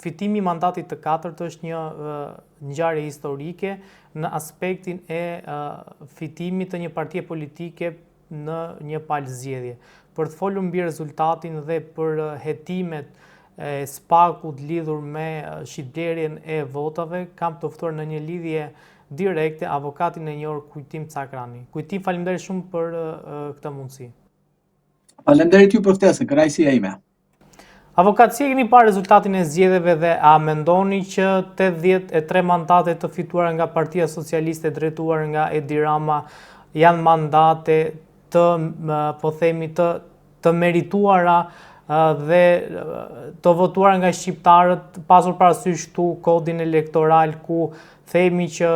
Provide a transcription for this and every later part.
fitimi i mandatit të katërt është një ngjarje historike në aspektin e fitimit të një partie politike në një palë zgjedhje. Për të folur mbi rezultatin dhe për hetimet e spakut lidhur me shitblerjen e votave, kam të ftuar në një lidhje direkte avokatin e njohur Kujtim Cakrani. Kujtim, faleminderit shumë për këtë mundësi. Faleminderit ju për ftesën, kënaqësia ime. Avokat, si e keni parë rezultatin e zgjedhjeve dhe a mendoni që 83 mandate të fituara nga Partia Socialiste drejtuar nga Edi Rama janë mandate të, po themi, të merituara dhe të votuara nga shqiptarët, pasur parasysh këtu kodin elektoral ku themi që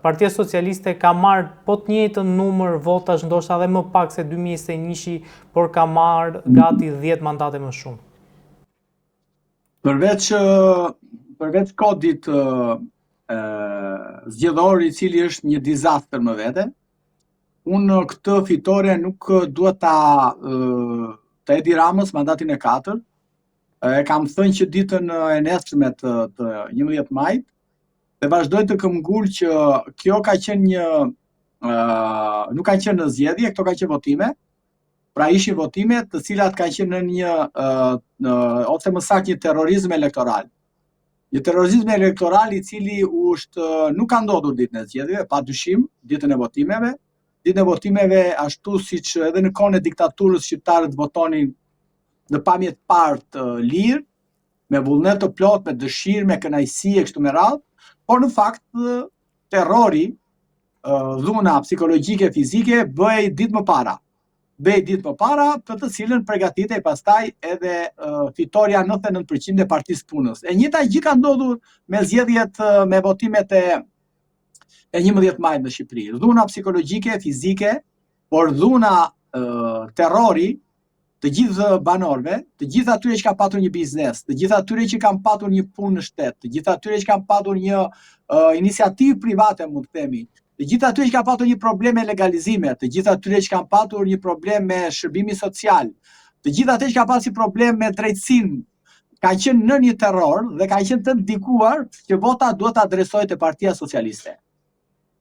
Partia Socialiste ka marrë po të njëjtën numër votash, ndoshta edhe më pak se 2021, por ka marrë gati 10 mandate më shumë. Përveç kodit zgjedhor i cili është një dizastër më vete, unë këtë fitore nuk duhet të Edi Ramës mandatin e 4. E kam thënë që ditën e nesërme të 11 majit dhe vazhdoj të këmbgul që kjo ka qenë nuk ka qenë në zgjedhje, këto ka qenë votime. Pra ishin votime të cilat ka qenë në një ose më saktë një terrorizëm elektoral. Një terrorizëm elektoral i cili nuk ka ndodhur ditën e zgjedhjeve, padyshim, ditën e votimeve. Ditën e votimeve ashtu siç edhe në kohën e diktaturës shqiptarët votonin në pamje të parë lirë, me vullnet të plot, me dëshirë, me kënaqësi e kështu me radhë, por në fakt terrori, dhuna psikologjike, fizike bëhej ditë më para. Për të cilën përgatitej pastaj edhe fitoria 99% e Partisë Punës. E njëjta gjë ka ndodhur me zgjedhjet me votimet e 11 majit në Shqipëri. Dhuna psikologjike, fizike, por dhuna terrori të gjithë banorëve, të gjithë atyre që kanë patur një biznes, të gjithë atyre që kanë patur një punë në shtet, të gjithë atyre që kanë patur një iniciativë private, mund të themi, të gjithë atyre që kanë patur një problem me legalizime, të gjithë atyre që kanë patur një problem me shërbimi social, të gjithë atyre që kanë pasur problem me drejtësinë, kanë qenë në një terror dhe kanë qenë të ndikuar që vota duhet të adresohet te Partia Socialiste.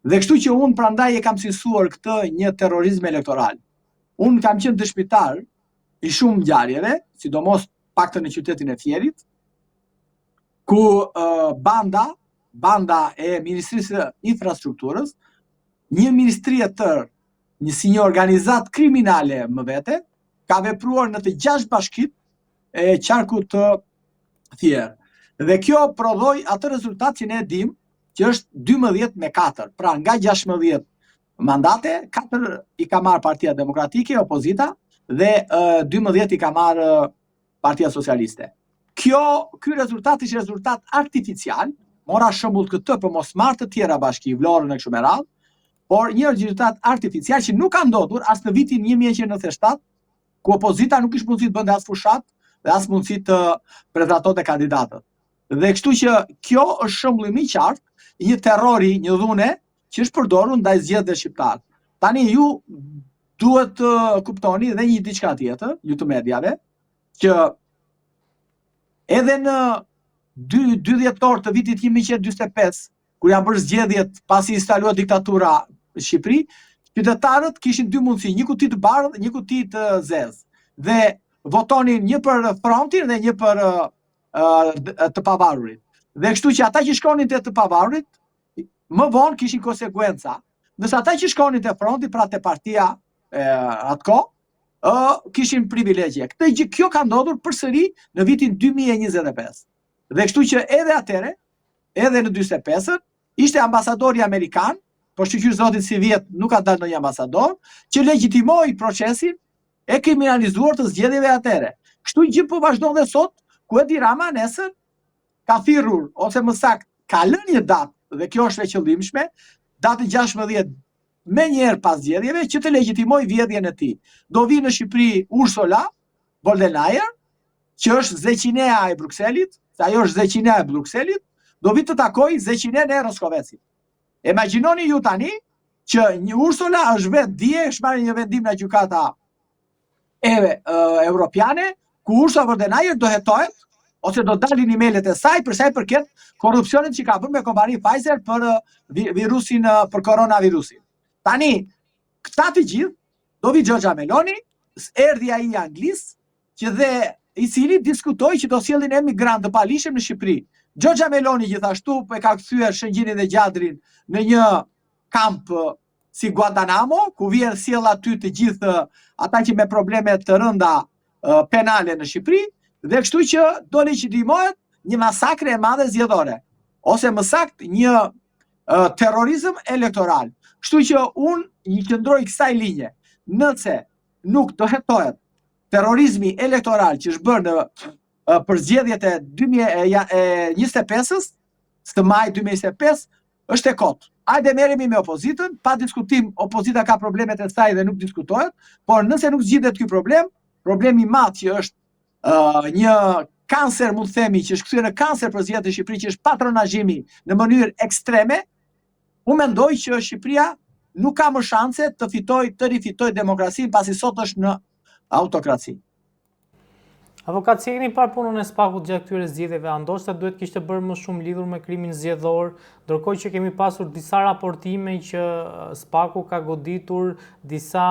Dhe kështu që unë prandaj e kam cilësuar këtë një terrorizëm elektoral. Unë kam qenë dëshmitar i shumë ngjarjeve, sidomos paktën në qytetin e Fierit, ku banda e Ministrisë së Infrastrukturës, një ministri e tërë, si një organizat kriminale më vete, ka vepruar në të 6 bashkitë e qarkut të Fier. Dhe kjo prodhoi atë rezultat që ne e dim, që është 12-4. Pra nga 16 mandate, 4 i ka marrë Partia Demokratike, opozita, dhe 12 i ka marrë Partia Socialiste. Ky rezultat ishte rezultat artificial, mora shembull këtë për mos marrë të tjera bashki, Vlorën e kështu me radhë, por një rezultat artificial që nuk ka ndodhur as në vitin 1997, ku opozita nuk ishte mundësi të bënte as fushat dhe as mundësi të prezantonte kandidatët. Dhe kështu që kjo është shembull më i qartë i një terrori, një dhune që është përdorur ndaj zgjedhjeve shqiptar. Tani ju duhet të kuptoni edhe një diçka tjetër, ju të mediave, që edhe në 2 dhjetor të vitit 1945, kur janë bërë zgjedhjet pasi instaluar diktatura në Shqipëri, qytetarët kishin 2 mundësi, një kuti të bardhë, një kuti të zezë. Dhe votonin një për frontin dhe një për të pavarurit. Dhe kështu që ata që shkonin të pavarurit, më vonë kishin konsekuenca. Ndërsa ata që shkonin te fronti, pra te partia atko, kishin privilegje. Kjo ka ndodhur përsëri në vitin 2025. Dhe kështu që edhe atëre, edhe në 45-ën, ishte ambasadori amerikan, por shqyr zotit si vjet nuk ka dalë ndonjë ambasador, që legjitimoi procesin e kriminalizuar të zgjedhjeve atëre. Kështu gjë po vazhdon dhe sot, ku Edi Rama nesër ka thirrur, ose më saktë, ka lënë një datë, dhe kjo është e qëllimshme, datën 16 me njerë pas zgjedhjeve, që të legjitimoj vjedhjen e tij. Do vi në Shqipëri Ursula von der Leyen, që është zeqinea e Brukselit, se ajo është zeqinea e Brukselit, do vi të takoj zeqinen e Roskovecit. Imagjinoni ju tani që një Ursula është vetë dje, është marrë një vendim nga gjykata europiane, ku Ursula von der Leyen do hetohet ose do dalin emailët e saj për sa i përket korrupsionit që ka bërë me kompaninë Pfizer për virusin, për koronavirusin. Tani, këta të gjithë, do vi Giorgia Meloni, erdhi ai i Anglisë, që dhe i cili diskutoi që do sjellin emigrant të palishëm në Shqipëri. Giorgia Meloni gjithashtu e ka kthyer Shëngjinin dhe Gjadrin në një kamp si Guantanamo, ku vjen sjell aty të gjithë ata që me probleme të rënda penale në Shqipëri, dhe kështu që do legjitimohet një masakre e madhe zgjedhore, ose më saktë një terrorizëm elektoral. Kështu që unë i qëndroj kësaj linje. Nëse nuk do hetohet terrorizmi elektoral që është bërë në për zgjedhjet e 2025-s, së maj 2025, është e kotë. Hajde merremi me opozitën, pa diskutim opozita ka problemet e saj dhe nuk diskutohet, por nëse nuk zgjidhet ky problem, problemi i madh që është një kancer, mund të themi, që është kthyer në kancer për zgjedhjet e Shqipërisë, që është patronazhimi në mënyrë ekstreme, unë mendoj që Shqipëria nuk ka më shanse të rifitoj demokracinë pasi sot është në autokraci. Avokat, si keni parë punën e SPAK-ut gjatë këtyre zgjedhjeve? A ndoshta duhet kishte bërë më shumë lidhur me krimin zgjedhor, ndërkohë që kemi pasur disa raportime që SPAK-u ka goditur disa,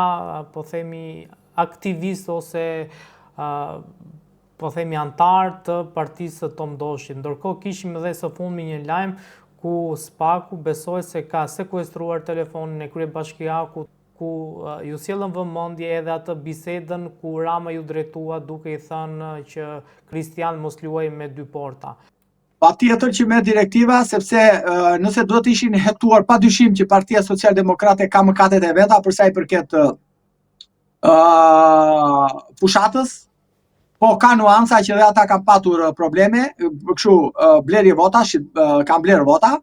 po themi, aktivistë ose po themi antar të partisë së Tom Doshit. Ndërkohë kishim edhe së fundmi një lajm ku SPAK-u besoi se ka sekuestruar telefonin e kryebashkiakut, ku ju sjellën vëmendje edhe atë bisedën ku Rama ju drejtua duke i thënë që Kristian mos luaj me dy porta. Patjetër që me direktiva, sepse nëse do të ishin hetuar padyshim që Partia Socialdemokrate ka mëkatet e veta për sa i përket fushatës, po ka nuanca që dhe ata kanë patur probleme, kështu blerje vota, kanë blerë vota,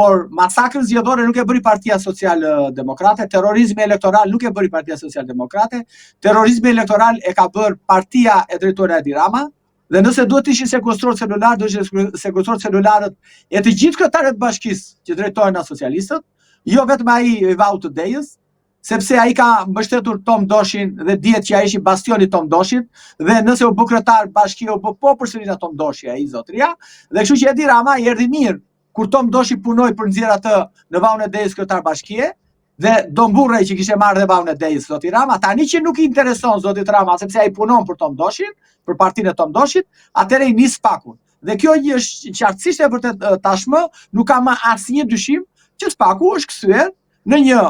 por masakrën zgjedhore nuk e bëri Partia Socialdemokrate, terrorizmi elektoral nuk e bëri Partia Socialdemokrate, terrorizmi elektoral e ka bërë Partia e drejtuara Edi Rama, dhe nëse duhet ishin sekuestruar celular, do ishin sekuestruar celularët e të gjithë kryetarëve të bashkisë që drejtohen nga socialistët, jo vetëm ai i Vaut të Dejës, sepse ai ka mbështetur Tom Doshin dhe dihet që ai ishi bastioni Tom Doshit, dhe nëse u bë kryetar bashkia u bë po përsëri Tom Doshi, ai zotëria, dhe kështu që Edi Rama i erdhi mirë kur Tom Doshi punoi për nxjerr atë në Vaun e Dejës kryetar bashkie, dhe Don Burrej që kishte marrë dhe Vaun e Dejës zoti Rama, tani që nuk i intereson zotit Rama sepse ai punon për Tom Doshin, për partinë e Tom Doshit, atëherë i nis SPAK-un. Dhe kjo është qartësisht e vërtet tashmë, nuk ka më asnjë dyshim që SPAK-u është kthyer në një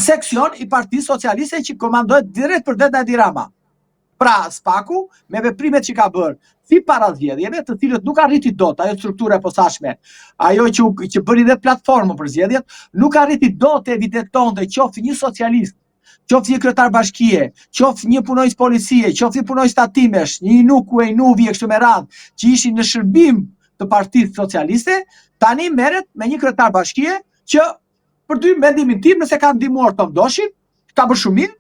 seksion i Partisë Socialiste që komandohet direkt për det nga Edi Rama. Pra SPAK-u me veprimet që ka bërë si para zgjedhjeve, të cilët nuk arriti dot ajo struktura e posaçme, ajo që bëri dhe platformën për zgjedhjet, nuk arriti dot të evidentonte qoftë një socialist, qoftë një kryetar bashkie, qoftë një punonjës policie, qoftë një punonjës tatimesh, një inuku e inuvi e kështu me radhë, që ishin në shërbim të Partisë Socialiste, tani merret me një kryetar bashkie që për dy mendimin tim, nëse ka ndihmuar Tom Doshin, ka bërë shumë mirë,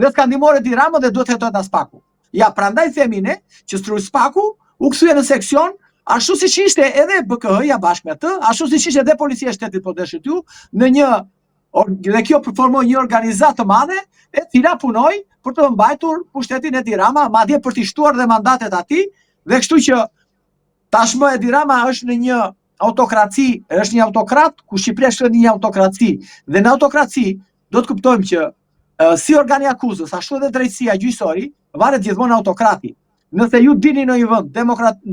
dhe s'ka ndihmuar Edi Ramën dhe duhet hetohet nga SPAK-u. Ja, prandaj themi ne që SPAK-u u kthye në seksion, ashtu siç ishte edhe BKH-ja bashkë me të, ashtu siç ishte edhe Policia e Shtetit po deshët ju, në një dhe kjo formoi një organizatë të madhe e cila punoi për të mbajtur pushtetin e Edi Rama, madje për të shtuar dhe mandatet atij, dhe kështu që tashmë Edi Rama është në një autokraci, është një autokrat, ku Shqipëria është një autokraci, dhe në autokraci do të kuptojmë që si organi akuzës, ashtu edhe drejtësia gjyqësori, varet gjithmonë autokrati. Nëse ju dini në një vend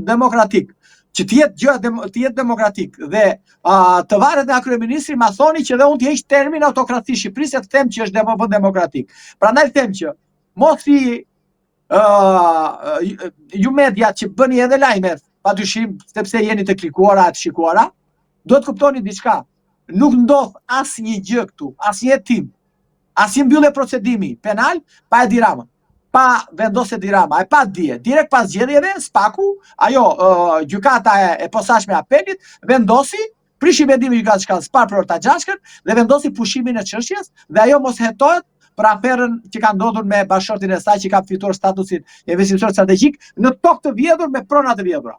demokratik, që të jetë demokratik dhe të varet nga kryeministri, ma thoni që dhe unë të heq termin autokraci Shqipërisë, të them që është vend demokratik. Prandaj them që mos i ju media që bëni edhe lajmet, padyshim, sepse jeni të klikuara, të shikuara, do të kuptoni diçka. Nuk ndodh asnjë gjë këtu, asnjë hetim, asnjë mbyllje procedimi penal pa Edi Ramën, pa vendosje Edi Rama, e pa dije. Direkt pas zgjedhjeve, SPAK-u, ajo gjykata e posaçme e apelit, vendosi prishi vendimin e gjykatës shkallës parë për Orta Xhashkën dhe vendosi pushimin e çështjes dhe ajo mos hetohet për aferën që ka ndodhur me bashkëshortin e saj që ka fituar statusin investitor strategjik në tokë të vjedhur me prona të vjedhura.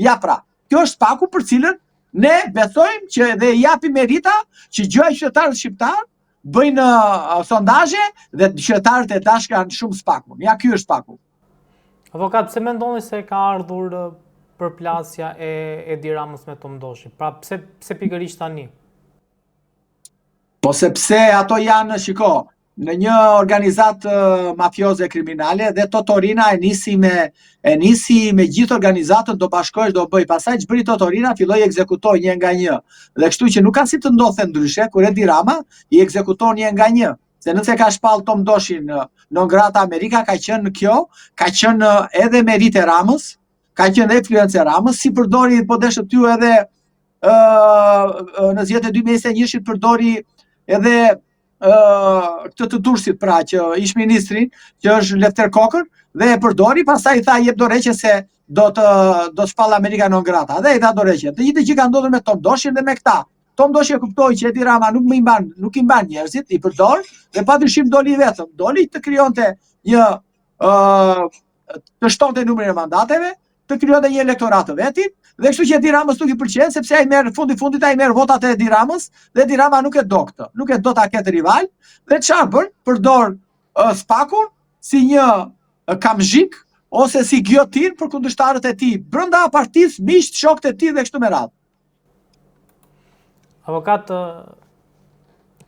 Ja pra, kjo është SPAK-u për cilën ne besojmë që dhe i japim merita që gjëja qytetarët shqiptar bëjnë sondazhe dhe qytetarët e dashur kanë shumë SPAK-un. Ja ky është SPAK-u. Avokat, pse mendoni se ka ardhur përplasja e Edi Ramës me Tom Doshin? Pra pse pikërisht tani? Po sepse ato janë, shiko, në një organizat mafioze kriminale dhe Totorina e nisi me gjithë organizatën, do bashkohesh, do bëj. Pastaj ç'bëri Totorina, filloi ekzekutoi një nga një. Dhe kështu që nuk ka si të ndodhte ndryshe, kur Edi Rama i ekzekuton një nga një. Se nëse ka shpall Tom Doshin non grata Amerika, ka qenë edhe merit e Ramës, ka qenë influencë e Ramës, si përdori, po deshët ty edhe në zgjedhjet e 2021 përdori edhe këtë të Durrësit, pra që ish ministri, që është Lefter Kokër, dhe e përdori, pastaj i tha jep dorëheqje se do të shpall Amerika non grata. Dhe i tha dorëheqje. Të njëjtën gjë ka ndodhur me Tom Doshin dhe me këta. Tom Doshi e kuptoi që Edi Rama nuk i mban njerëzit, i përdor dhe padyshim doli vetëm. Doli të krijonte të shtonte numrin e mandateve, të krijonte një elektorat të vetin, dhe kështu që Edi Ramës nuk i pëlqen, sepse ai merr fundit ai merr votat e Edi Ramës, dhe Edi Rama nuk e do këtë. Nuk e do ta ketë rival, dhe çfarë bën? Përdor Spakun si një kamzhik ose si gjotin për kundërshtarët e tij, brenda partisë, miqt, shokët e tij dhe kështu me radhë. Avokat,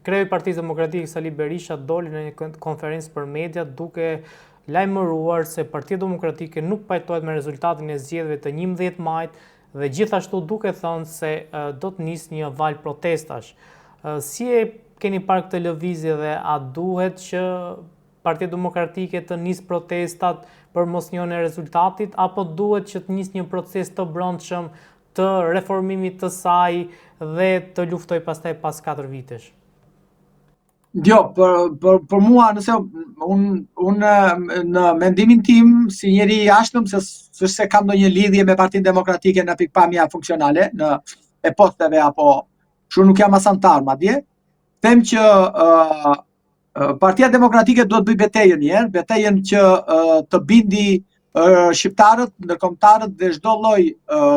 kreu i Partisë Demokratike Sali Berisha doli në një konferencë për media duke lajmëruar se Partia Demokratike nuk pajtohet me rezultatin e zgjedhjeve të 11 majit dhe gjithashtu duke thënë se do të nisë një val protestash. Si e keni parë këtë lëvizje dhe a duhet që Partia Demokratike të nisë protestat për mosnjohjen e rezultatit, apo duhet që të nisë një proces të brendshëm të reformimit të saj dhe të luftoj pastaj pas 4 vitesh? Jo, për mua, nëse unë në mendimin tim, si njeri i jashtëm, se kam ndonjë lidhje me Partinë Demokratike në pikpamja funksionale, e posteve apo shu nuk jam as antar madje, them që Partia Demokratike duhet bëj betejën një herë, betejën që të bindi shqiptarët, ndërkombëtarët dhe çdo lloj,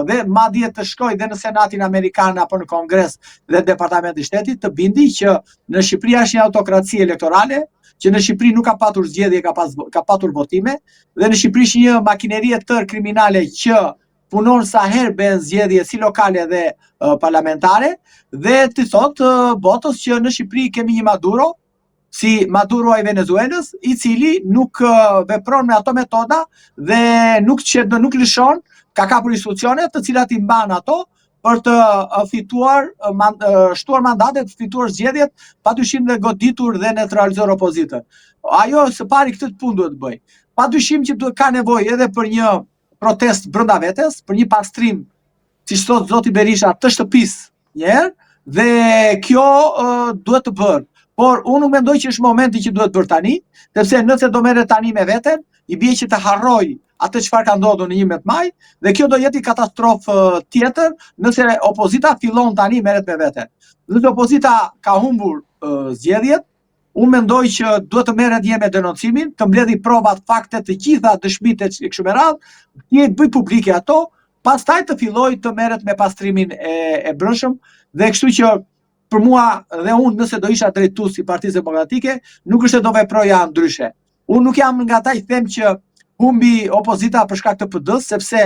dhe madje të shkojë dhe në Senatin Amerikan apo në Kongres dhe Departamenti i Shtetit, të bindi që në Shqipëri është një autokraci elektorale, që në Shqipëri nuk ka patur zgjedhje, ka patur votime, dhe në Shqipëri është një makineri e tërë kriminale që punon sa herë bën zgjedhje si lokale dhe parlamentare, dhe të thotë botës që në Shqipëri kemi një Maduro, si Maduro i Venezuelës, i cili nuk vepron me ato metoda dhe nuk lëshon, ka kapur institucione të cilat i mban ato për të fituar, shtuar mandatet, fituar zgjedhjet, padyshim dhe goditur dhe neutralizuar opozitën. Ajo së pari këtë punë duhet bëj. Padyshim që ka nevojë edhe për një protest brenda vetes, për një pastrim, siç thot zoti Berisha, të shtëpisë një herë, dhe kjo duhet të bërë. Por unë nuk mendoj që është momenti që duhet bërë tani, sepse nëse do merret tani me veten, i bie që të harroj atë çfarë ka ndodhur në 11 maj, dhe kjo do jetë katastrofë tjetër nëse opozita fillon tani merret me veten. Nëse opozita ka humbur zgjedhjet, unë mendoj që duhet të merret me denoncimin, të mbledhë provat, fakte, të gjitha dëshmitë e kështu me radhë, të bëj publike ato, pastaj të filloj të merret me pastrimin e brendshëm, dhe kështu që për mua dhe unë nëse do isha drejtues i Partisë Demokratike, nuk është se do veproja ndryshe. Unë nuk jam nga ata që them që humbi opozita për shkak të PD-s, sepse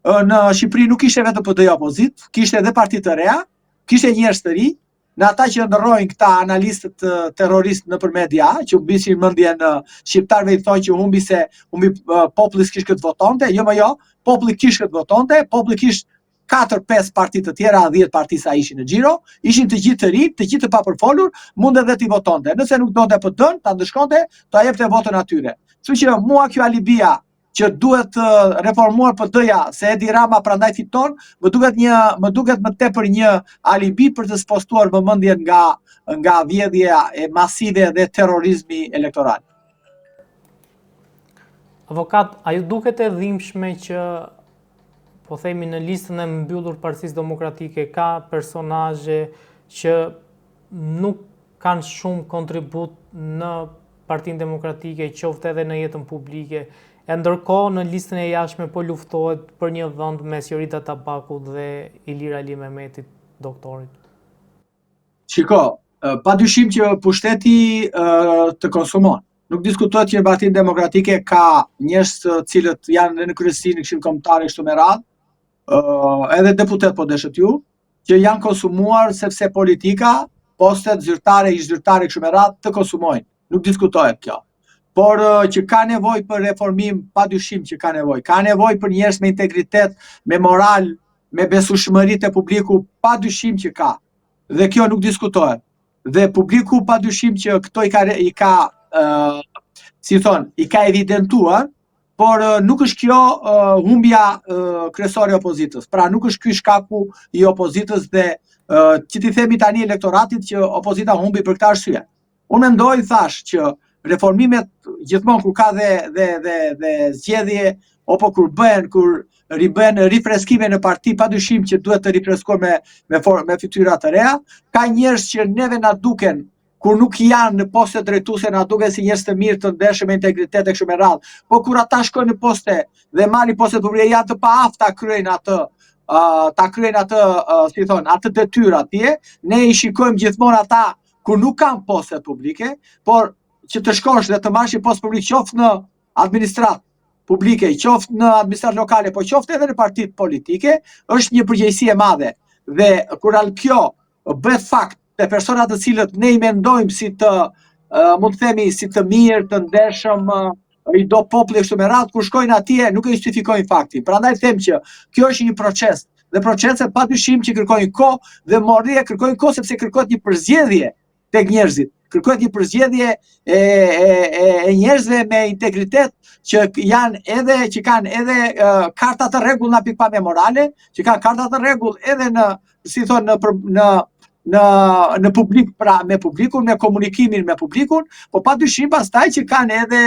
në Shqipëri nuk ishte vetëm PD-ja opozit, kishte edhe parti të reja, kishte njerëz të ri, në ata që ndërrojnë këta analistët terroristë nëpër media, që humbisin mendjen shqiptarëve, i thonë që humbi populli s'kish këtë votonte, jo, populli kish këtë votonte, populli kish 4-5 parti të tjera, 10 parti sa ishin në xhiro, ishin të gjithë të rinj, të gjithë të papërfolur, mund edhe t'i votonte. Nëse nuk donte PD-n, ta ndëshkonte, ta jepte votën atyre. Kështu që mua kjo alibia që duhet reformuar PD-ja se Edi Rama prandaj fiton, më duket më tepër një alibi për të spostuar vëmendjen nga vjedhja e masive dhe terrorizmi elektoral. Avokat, a ju duket e dhimbshme që po themi në listën e mbyllur Partisë Demokratike ka personazhe që nuk kanë shumë kontribut në Partinë Demokratike, qoftë edhe në jetën publike, e ndërkohë në listën e jashtme po luftohet për një vend mes Jorita Tabakut dhe Ilir Ali Mehmetit, doktorit? Shiko, padyshim që pushteti të konsumon. Nuk diskutohet që Partia Demokratike ka njerëz të cilët janë në kryesi në Këshillin Kombëtar kështu me radhë, edhe deputet po deshet ju, që janë konsumuar sepse politika, postet zyrtare, ish zyrtare kështu me radhë të konsumojnë. Nuk diskutohet kjo. Por që ka nevojë për reformim, padyshim që ka nevojë. Ka nevojë për njerëz me integritet, me moral, me besueshmëri te publiku, padyshim që ka. Dhe kjo nuk diskutohet. Dhe publiku padyshim që këto i ka evidentuar, por nuk është kjo humbja kryesore e opozitës. Pra nuk është ky shkaku i opozitës dhe që ti themi tani elektoratit që opozita humbi për këtë arsye. Unë mendoj, thash, që reformimet gjithmonë kur ka dhe zgjedhje apo kur ribën rifreskime në parti, padyshim që duhet të rifreskohen me fytyra të reja. Ka njerëz që neve na duken kur nuk janë në poste drejtuese na duken si njerëz të mirë, të ndershëm, me integritet e kështu me radhë. Po kur ata shkojnë në poste dhe marrin poste publike janë të paaftë ta kryejnë atë detyrë atje, ne i shikojmë gjithmonë ata kur nuk kanë poste publike, por që të shkosh dhe të marrësh një post publik, qoftë në administratë publike, qoftë në administratë lokale, po qoftë edhe në partitë politike, është një përgjegjësi e madhe. Dhe kur kjo bëhet fakt te personat të cilët ne i mendojmë si të, mund të themi, si të mirë, të ndershëm, i do populli kështu me radhë, kur shkojnë atje nuk e justifikojnë faktin. Prandaj them që kjo është një proces, dhe proceset padyshim që kërkojnë kohë dhe morrje, kërkojnë kohë sepse kërkohet një përzgjedhje tek njerëzit. Kërkohet një përzgjedhje e njerëzve me integritet që kanë edhe karta të rregullta pikpamje morale, që kanë karta të rregull edhe në publik, pra me publikun, me komunikimin me publikun, po padyshim pastaj që kanë edhe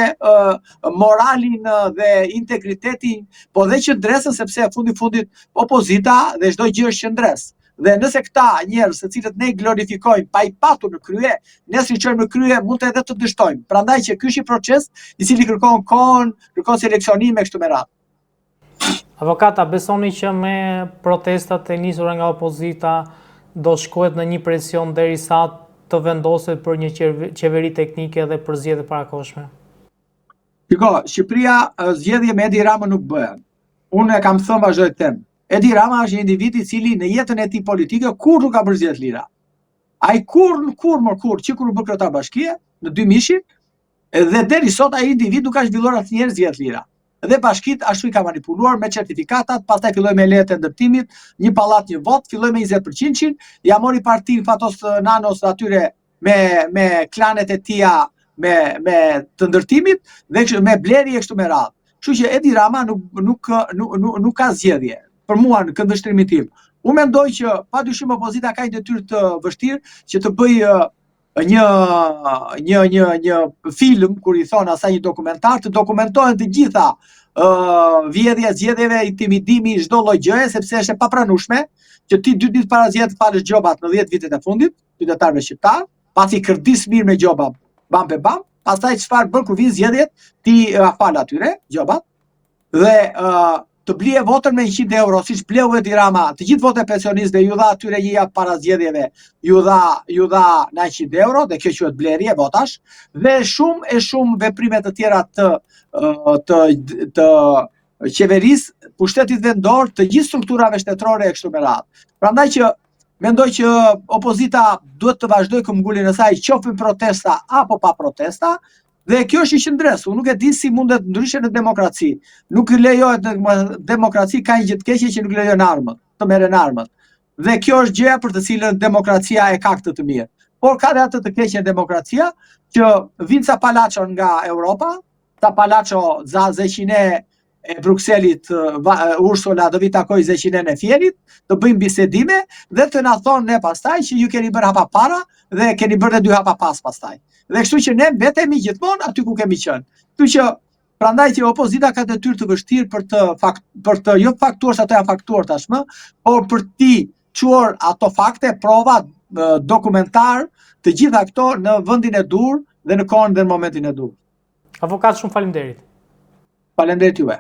moralin dhe integritetin, po dhe qëndresën, sepse fundit opozita dhe çdo gjë është qëndres. Dhe nëse këta njerëz të cilët ne glorifikojmë pa i patur në krye, ne si çojmë në krye mund edhe të dështojmë. Prandaj që ky është një proces i cili kërkon kohën, kërkon seleksionim e kështu me radhë. Avokata, besoni që me protestat e nisura nga opozita do shkohet në një presion derisa të vendoset për një qeveri teknike dhe për zgjedhje parakohshme? Shiko, Shqipëria zgjedhje me Edi Ramën nuk bëhen. Unë e kam thënë, vazhdoj të them. Edi Rama është një individ i cili në jetën e tij politike kur nuk ka bërë zgjedhje të lira. Ai kur që kur u bë kryetar bashkie në 2000-shin, dhe deri sot ai individ nuk ka zhvilluar asnjëherë zgjedhje të lira. Dhe bashkit ashtu i ka manipuluar me certifikatat, pastaj filloi me lejet e ndërtimit, një pallat një vot, filloi me 20%, ja mori partinë Fatos Nanos atyre me klanet e tija me të ndërtimit dhe me blerje kështu me radhë. Kështu që Edi Rama nuk ka zgjedhje. Për mua në këndvështrimin tim. Unë mendoj që padyshim opozita ka një detyrë të vështirë që të bëjë një film, kur i thon asaj një dokumentar, të dokumentohen të gjitha vjedhja zgjedhjeve, intimidimi, çdo lloj gjëje, sepse është e papranueshme që ti 2 ditë para zgjedhjeve të falësh gjobat në 10 vitet e fundit, qytetarëve shqiptar, pasi kërdis mirë me gjoba bam pe bam, pastaj çfarë bën kur vinë zgjedhjet, ti fal atyre gjobat dhe të blije votën me 100 euro, siç bleu Edi Rama, të gjithë votën e pensionistëve ju dha atyre një jap para zgjedhjeve, ju dha na 100 euro, dhe kjo quhet blerje votash, dhe shumë veprime të tjera të qeverisë, pushtetit vendor, të gjithë strukturave shtetërore e kështu me radhë. Prandaj që mendoj që opozita duhet të vazhdojë këmbgulin e saj, qoftë protesta apo pa protesta. Dhe kjo është i qëndres, unë nuk e di si mundet ndryshe në demokraci. Nuk lejohet në demokraci, ka një gjë të keqe që nuk lejon armët, të merren armët. Dhe kjo është gjëja për të cilën demokracia e ka këtë të mirë. Por ka dhe atë të keqe në demokracia, që vinë ca palaço nga Europa, ca palaço za zeqine e Brukselit, Ursula do vi takoj zeqinen e Fierit, të bëjmë bisedime dhe të na thonë ne pastaj që ju keni bërë hapa para dhe keni bërë 2 hapa pas pastaj. Dhe kështu që ne mbetemi gjithmonë aty ku kemi qenë. Kështu që prandaj që opozita ka detyrë të vështirë për të jo faktuar se ato janë faktuar tashmë, por për ti çuar ato fakte, prova, dokumentar, të gjitha këto në vendin e dur dhe në kohën dhe në momentin e dur. Avokat, shumë faleminderit. Faleminderit juve.